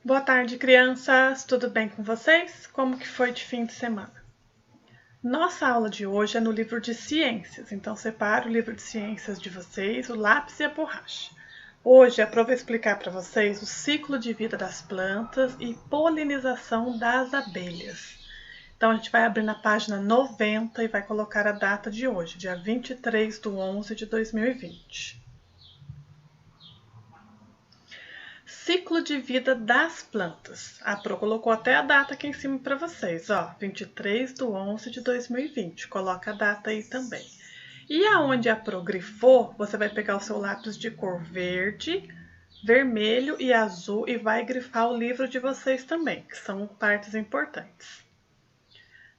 Boa tarde, crianças! Tudo bem com vocês? Como que foi de fim de semana? Nossa aula de hoje é no livro de ciências, então separe o livro de ciências de vocês, o lápis e a borracha. Hoje é para eu explicar para vocês o ciclo de vida das plantas e polinização das abelhas. Então a gente vai abrir na página 90 e vai colocar a data de hoje, dia 23/11/2020. Ciclo de vida das plantas. A Pro colocou até a data aqui em cima para vocês, ó, 23/11/2020. Coloca a data aí também. E aonde a Pro grifou, você vai pegar o seu lápis de cor verde, vermelho e azul e vai grifar o livro de vocês também, que são partes importantes.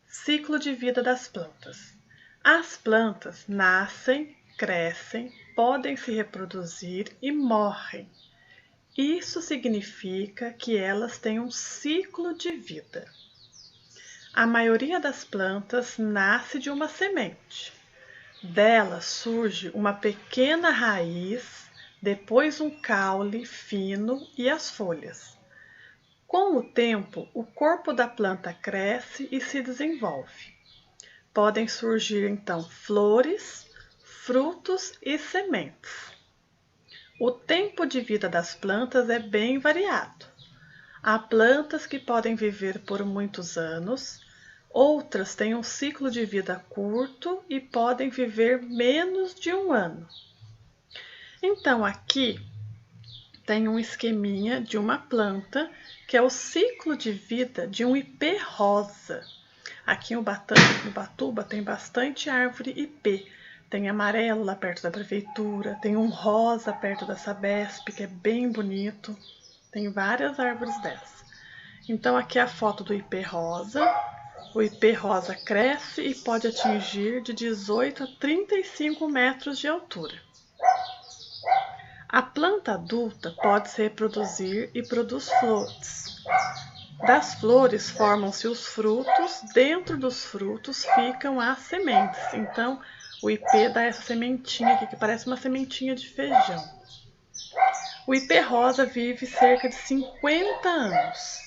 Ciclo de vida das plantas. As plantas nascem, crescem, podem se reproduzir e morrem. Isso significa que elas têm um ciclo de vida. A maioria das plantas nasce de uma semente. Dela surge uma pequena raiz, depois um caule fino e as folhas. Com o tempo, o corpo da planta cresce e se desenvolve. Podem surgir então flores, frutos e sementes. O tempo de vida das plantas é bem variado. Há plantas que podem viver por muitos anos, outras têm um ciclo de vida curto e podem viver menos de um ano. Então aqui tem um esqueminha de uma planta que é o ciclo de vida de um ipê rosa. Aqui em Ubatuba tem bastante árvore ipê. Tem amarelo lá perto da prefeitura, tem um rosa perto da Sabesp, que é bem bonito. Tem várias árvores dessas. Então aqui é a foto do ipê rosa. O ipê rosa cresce e pode atingir de 18 a 35 metros de altura. A planta adulta pode se reproduzir e produz flores. Das flores formam-se os frutos, dentro dos frutos ficam as sementes. Então, o ipê dá essa sementinha aqui, que parece uma sementinha de feijão. O ipê rosa vive cerca de 50 anos.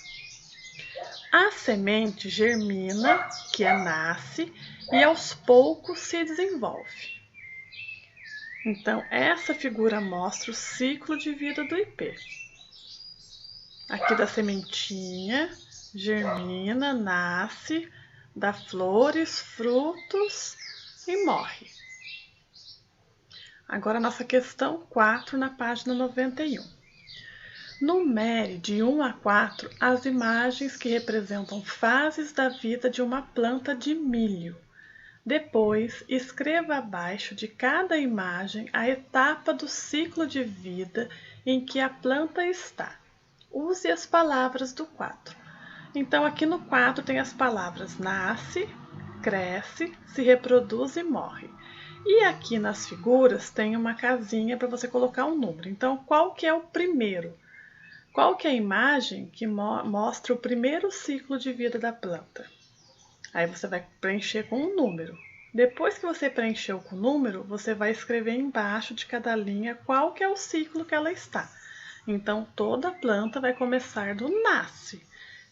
A semente germina, que nasce, e aos poucos se desenvolve. Então, essa figura mostra o ciclo de vida do ipê. Aqui da sementinha, germina, nasce, dá flores, frutos e morre. Agora a nossa questão 4 na página 91. Numere de 1 a 4 as imagens que representam fases da vida de uma planta de milho. Depois, escreva abaixo de cada imagem a etapa do ciclo de vida em que a planta está. Use as palavras do quadro. Então, aqui no quadro tem as palavras nasce, cresce, se reproduz e morre. E aqui nas figuras tem uma casinha para você colocar um número. Então, qual que é o primeiro? Qual que é a imagem que mostra o primeiro ciclo de vida da planta? Aí você vai preencher com um número. Depois que você preencheu com o número, você vai escrever embaixo de cada linha qual que é o ciclo que ela está. Então, toda planta vai começar do nasce.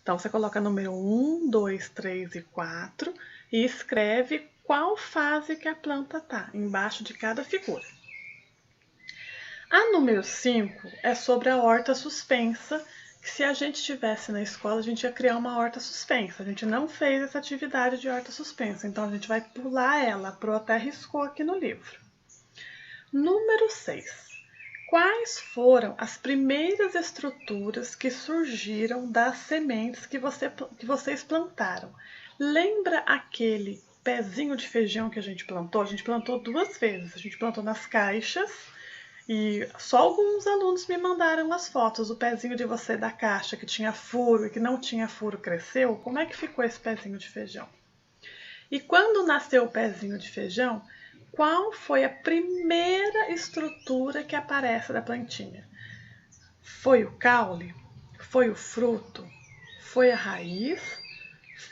Então, você coloca número 1, 2, 3 e 4 e escreve qual fase que a planta está, embaixo de cada figura. A número 5 é sobre a horta suspensa, que se a gente estivesse na escola, a gente ia criar uma horta suspensa. A gente não fez essa atividade de horta suspensa, então a gente vai pular ela, a Pro até riscou aqui no livro. Número 6. Quais foram as primeiras estruturas que surgiram das sementes que vocês plantaram? Lembra aquele pezinho de feijão que a gente plantou? A gente plantou 2 vezes. A gente plantou nas caixas e só alguns alunos me mandaram as fotos. O pezinho de você da caixa que tinha furo e que não tinha furo cresceu. Como é que ficou esse pezinho de feijão? E quando nasceu o pezinho de feijão, qual foi a primeira estrutura que aparece da plantinha? Foi o caule? Foi o fruto? Foi a raiz?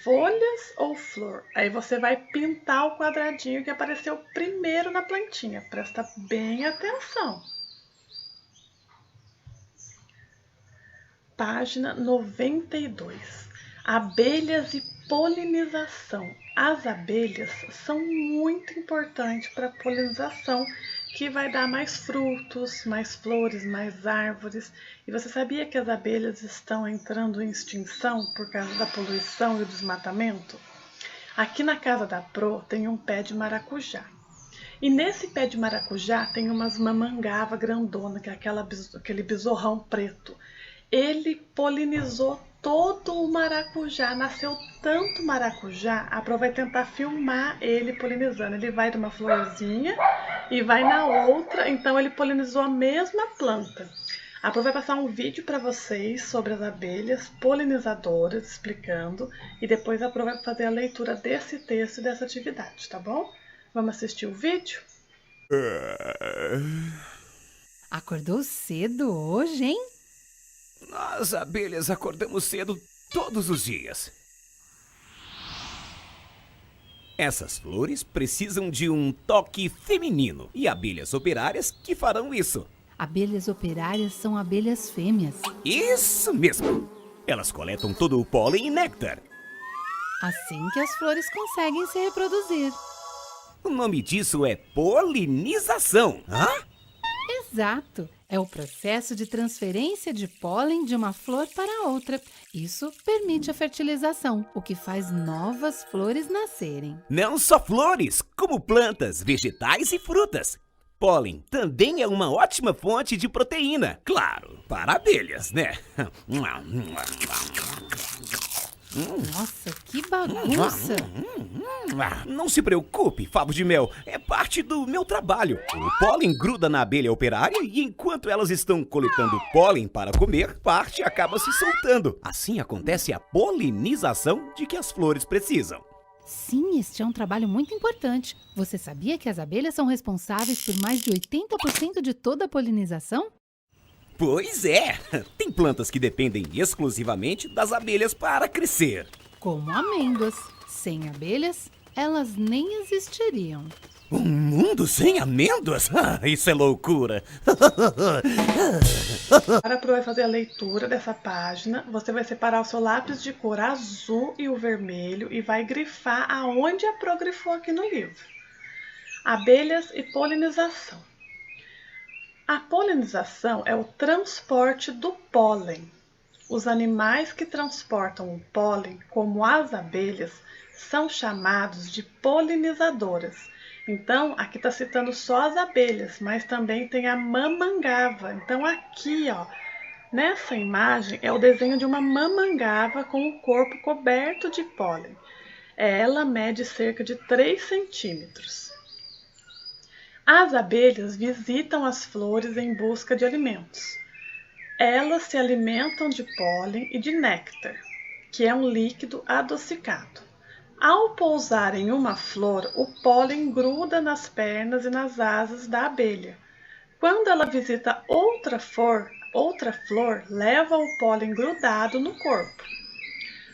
Folhas ou flor? Aí você vai pintar o quadradinho que apareceu primeiro na plantinha. Presta bem atenção. página 92. Abelhas e polinização. As abelhas são muito importantes para a polinização, que vai dar mais frutos, mais flores, mais árvores. E você sabia que as abelhas estão entrando em extinção por causa da poluição e do desmatamento? Aqui na casa da Pro tem um pé de maracujá. E nesse pé de maracujá tem umas mamangava grandona, que é aquele besorrão preto. Ele polinizou todo o maracujá, nasceu tanto maracujá. A Pro vai tentar filmar ele polinizando. Ele vai de uma florzinha e vai na outra, então ele polinizou a mesma planta. A Pro vai passar um vídeo para vocês sobre as abelhas polinizadoras, explicando, e depois a Pro vai fazer a leitura desse texto e dessa atividade, tá bom? Vamos assistir o vídeo? Acordou cedo hoje, hein? Nós, abelhas, acordamos cedo todos os dias. Essas flores precisam de um toque feminino e abelhas operárias que farão isso. Abelhas operárias são abelhas fêmeas. Isso mesmo! Elas coletam todo o pólen e néctar. Assim que as flores conseguem se reproduzir. O nome disso é polinização. Hã? Exato! É o processo de transferência de pólen de uma flor para outra. Isso permite a fertilização, o que faz novas flores nascerem. Não só flores, como plantas, vegetais e frutas. Pólen também é uma ótima fonte de proteína. Claro, para abelhas, né? Nossa, que bagunça! Não se preocupe, favo de mel. É parte do meu trabalho. O pólen gruda na abelha operária e enquanto elas estão coletando pólen para comer, parte acaba se soltando. Assim acontece a polinização de que as flores precisam. Sim, este é um trabalho muito importante. Você sabia que as abelhas são responsáveis por mais de 80% de toda a polinização? Pois é! Tem plantas que dependem exclusivamente das abelhas para crescer. Como amêndoas. Sem abelhas, elas nem existiriam. Um mundo sem amêndoas? Isso é loucura! Agora a Pro vai fazer a leitura dessa página. Você vai separar o seu lápis de cor azul e o vermelho e vai grifar aonde a Pro grifou aqui no livro. Abelhas e polinização. A polinização é o transporte do pólen. Os animais que transportam o pólen, como as abelhas, são chamados de polinizadoras. Então, aqui está citando só as abelhas, mas também tem a mamangava. Então, aqui, ó, nessa imagem, é o desenho de uma mamangava com o corpo coberto de pólen. Ela mede cerca de 3 centímetros. As abelhas visitam as flores em busca de alimentos. Elas se alimentam de pólen e de néctar, que é um líquido adocicado. Ao pousar em uma flor, o pólen gruda nas pernas e nas asas da abelha. Quando ela visita outra flor, leva o pólen grudado no corpo.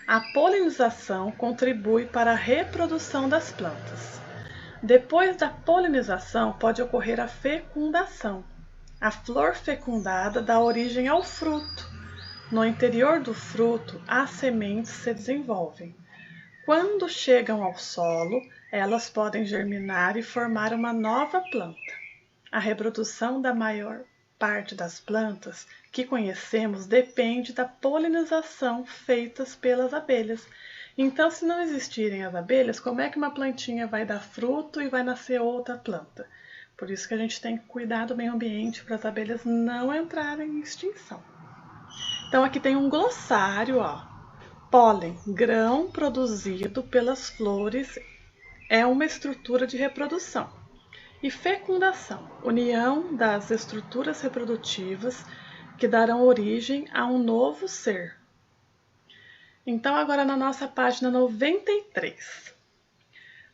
A polinização contribui para a reprodução das plantas. Depois da polinização, pode ocorrer a fecundação. A flor fecundada dá origem ao fruto. No interior do fruto, as sementes se desenvolvem. Quando chegam ao solo, elas podem germinar e formar uma nova planta. A reprodução da maior parte das plantas que conhecemos depende da polinização feita pelas abelhas. Então, se não existirem as abelhas, como é que uma plantinha vai dar fruto e vai nascer outra planta? Por isso que a gente tem que cuidar do meio ambiente para as abelhas não entrarem em extinção. Então, aqui tem um glossário, ó. Pólen, grão produzido pelas flores, é uma estrutura de reprodução. E fecundação, união das estruturas reprodutivas que darão origem a um novo ser. Então, agora na nossa página 93.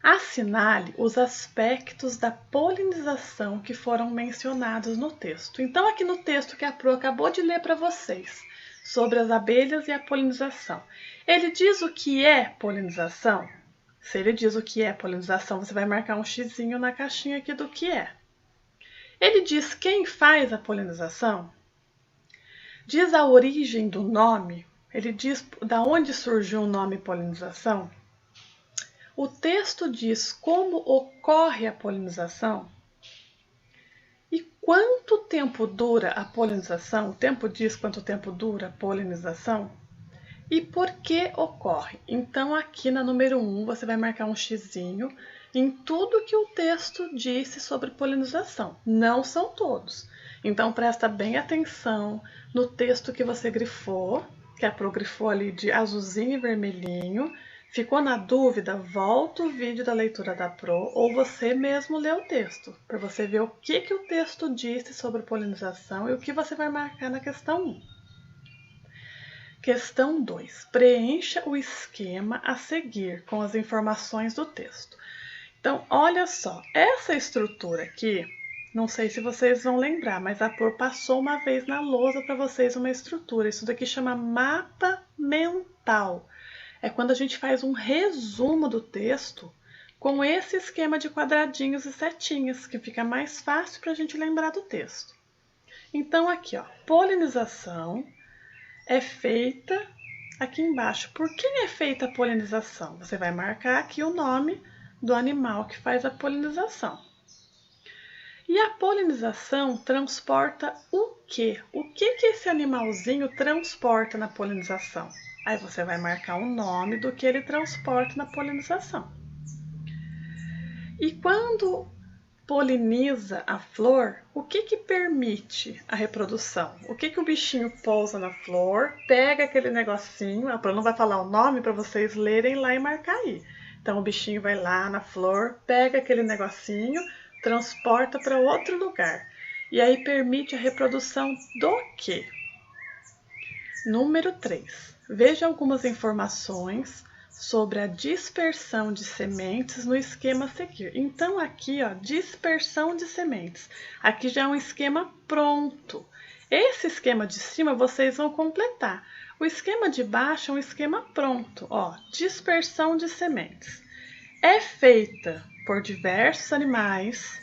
Assinale os aspectos da polinização que foram mencionados no texto. Então, aqui no texto que a Pro acabou de ler para vocês, sobre as abelhas e a polinização, ele diz o que é polinização? Se ele diz o que é polinização, você vai marcar um xizinho na caixinha aqui do que é. Ele diz quem faz a polinização? Diz a origem do nome, ele diz da onde surgiu o nome polinização. O texto diz como ocorre a polinização e quanto tempo dura a polinização. O tempo diz quanto tempo dura a polinização e por que ocorre. Então aqui na número 1 você vai marcar um xizinho em tudo que o texto disse sobre polinização. Não são todos. Então presta bem atenção no texto que você grifou, que a Pro grifou ali de azulzinho e vermelhinho. Ficou na dúvida? Volta o vídeo da leitura da Pro ou você mesmo lê o texto, para você ver o que o texto disse sobre polinização e o que você vai marcar na questão 1. Questão 2. Preencha o esquema a seguir com as informações do texto. Então, olha só, essa estrutura aqui, não sei se vocês vão lembrar, mas a Pro passou uma vez na lousa para vocês uma estrutura. Isso daqui chama mapa mental. É quando a gente faz um resumo do texto com esse esquema de quadradinhos e setinhas, que fica mais fácil para a gente lembrar do texto. Então, aqui, ó, polinização é feita aqui embaixo. Por quem é feita a polinização? Você vai marcar aqui o nome do animal que faz a polinização. E a polinização transporta o quê? O que esse animalzinho transporta na polinização? Aí você vai marcar o nome do que ele transporta na polinização. E quando poliniza a flor, o que permite a reprodução? O que o bichinho pousa na flor, pega aquele negocinho, a Pro não vai falar o nome para vocês lerem lá e marcar aí. Então o bichinho vai lá na flor, pega aquele negocinho, transporta para outro lugar. E aí permite a reprodução do quê? Número 3. Veja algumas informações sobre a dispersão de sementes no esquema a seguir. Então aqui, ó, dispersão de sementes. Aqui já é um esquema pronto. Esse esquema de cima vocês vão completar. O esquema de baixo é um esquema pronto, ó, dispersão de sementes. É feita por diversos animais.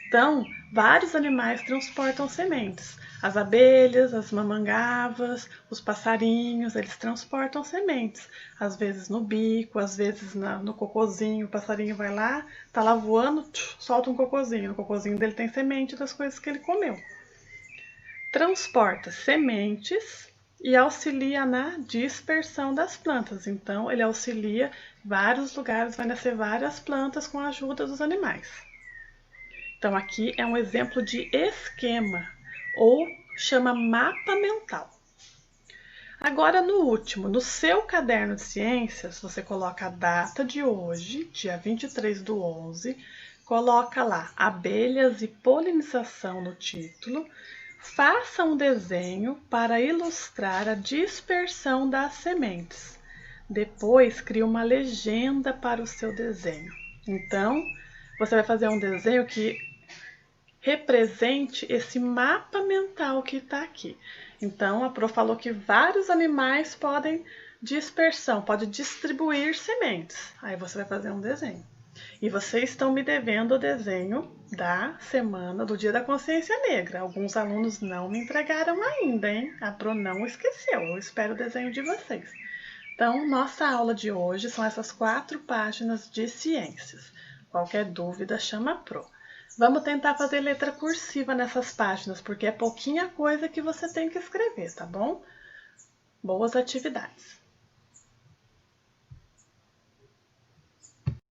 Então, vários animais transportam sementes. As abelhas, as mamangavas, os passarinhos, eles transportam sementes. Às vezes no bico, às vezes no cocôzinho, o passarinho vai lá, tá lá voando, solta um cocôzinho. No cocôzinho dele tem semente das coisas que ele comeu. Transporta sementes e auxilia na dispersão das plantas. Então, ele auxilia vários lugares, vai nascer várias plantas com a ajuda dos animais. Então, aqui é um exemplo de esquema, ou chama mapa mental. Agora, no último, no seu caderno de ciências, você coloca a data de hoje, dia 23/11, coloca lá abelhas e polinização no título, faça um desenho para ilustrar a dispersão das sementes. Depois, crie uma legenda para o seu desenho. Então, você vai fazer um desenho que represente esse mapa mental que está aqui. Então, a Pro falou que vários animais podem pode distribuir sementes. Aí você vai fazer um desenho. E vocês estão me devendo o desenho da semana do Dia da Consciência Negra. Alguns alunos não me entregaram ainda, hein? A Pro não esqueceu. Eu espero o desenho de vocês. Então, nossa aula de hoje são essas 4 páginas de ciências. Qualquer dúvida, chama a Pro. Vamos tentar fazer letra cursiva nessas páginas, porque é pouquinha coisa que você tem que escrever, tá bom? Boas atividades!